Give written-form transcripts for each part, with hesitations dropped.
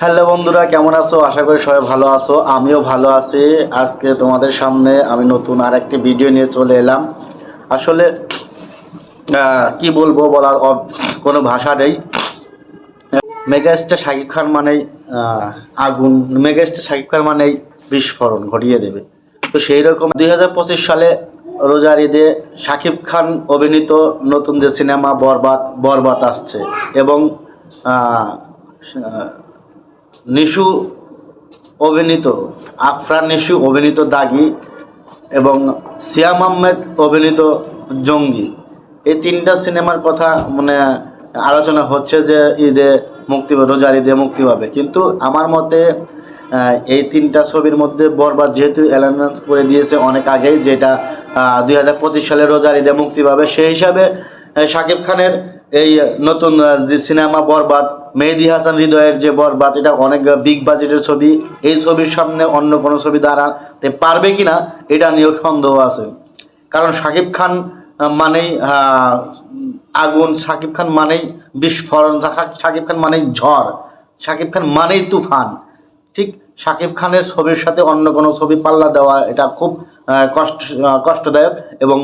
Hello বন্ধুরা, কেমন আছো? আশা করি সবাই ভালো আছো। আমিও ভালো আছি। আজকে তোমাদের সামনে আমি নতুন আরেকটি ভিডিও নিয়ে চলে এলাম। আসলে কি বলবো, বলার কোনো ভাষা নেই। মেগাস্টার শাকিব খান মানেই আগুন, মেগাস্টার শাকিব খান মানেই বিস্ফোরণ ঘটিয়ে দেবে। তো সেই রকম 2025 সালে রোজার ঈদে শাকিব খান অভিনীত নতুন যে সিনেমা বরবাদ আসছে, এবং নিশু অভিনীত আফরান নিশু অভিনীত দাগি এবং সিয়াম আহমেদ অভিনীত জঙ্গি, এই তিনটা সিনেমার কথা মানে আলোচনা হচ্ছে যে রোজার ঈদে মুক্তি পাবে। কিন্তু আমার মতে এই তিনটা ছবির মধ্যে বরবাদ যেহেতু অ্যানাউন্স করে দিয়েছে অনেক আগেই, যেটা 2025 সালে রোজার ঈদে মুক্তি পাবে, সেই হিসাবে শাকিব খানের এই নতুন যে সিনেমা বরবাদ, মেহেদী হাসান হৃদয়ের যে বরবাদ, এটা অনেক বিগ বাজেটের ছবি। এই ছবির সামনে অন্য কোনো ছবি দাঁড়াতে পারবে কিনা এটা নিয়েও সন্দেহ আছে। কারণ শাকিব খান মানেই আগুন, শাকিব খান মানেই বিস্ফোরণ, শাকিব খান মানেই ঝড়, শাকিব খান মানেই তুফান। ঠিক শাকিব খানের ছবির সাথে অন্য কোনো ছবি পাল্লা দেওয়া এটা খুব কষ্টদায়ক, এবং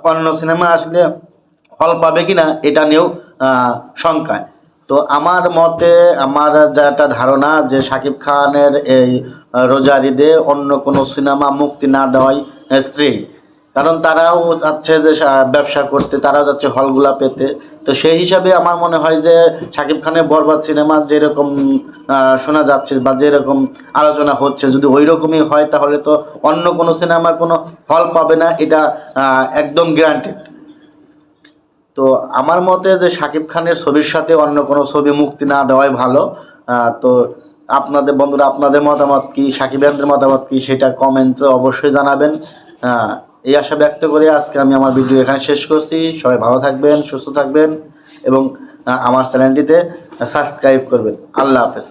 অন্য সিনেমা আসলে ফল পাবে কিনা এটা নিয়েও শঙ্কায়। তো আমার মতে, আমার যেটা ধারণা, যে শাকিব খানের এই রোজার ঈদে অন্য কোনো সিনেমা মুক্তি না দেওয়াই শ্রেয়। কারণ তারাও চাচ্ছে যে ব্যবসা করতে, তারাও যাচ্ছে হলগুলা পেতে। তো সেই হিসাবে আমার মনে হয় যে শাকিব খানের বরবাদ সিনেমা যেরকম শোনা যাচ্ছে বা যেরকম আলোচনা হচ্ছে, যদি ওই রকমই হয় তাহলে তো অন্য কোনো সিনেমার কোনো ফল পাবে না, এটা একদম গ্যারান্টেড। তো আমার মতে যে শাকিব খানের ছবির সাথে অন্য কোনো ছবি মুক্তি না দেওয়াই ভালো। তো আপনাদের বন্ধুরা, আপনাদের মতামত কি, শাকিব খানের মতামত কি, সেটা কমেন্টে অবশ্যই জানাবেন। এই আশা ব্যক্ত করে আজকে আমি আমার ভিডিও এখানে শেষ করছি। সবাই ভালো থাকবেন, সুস্থ থাকবেন, এবং আমার চ্যানেলটিতে সাবস্ক্রাইব করবেন। আল্লাহ হাফেজ।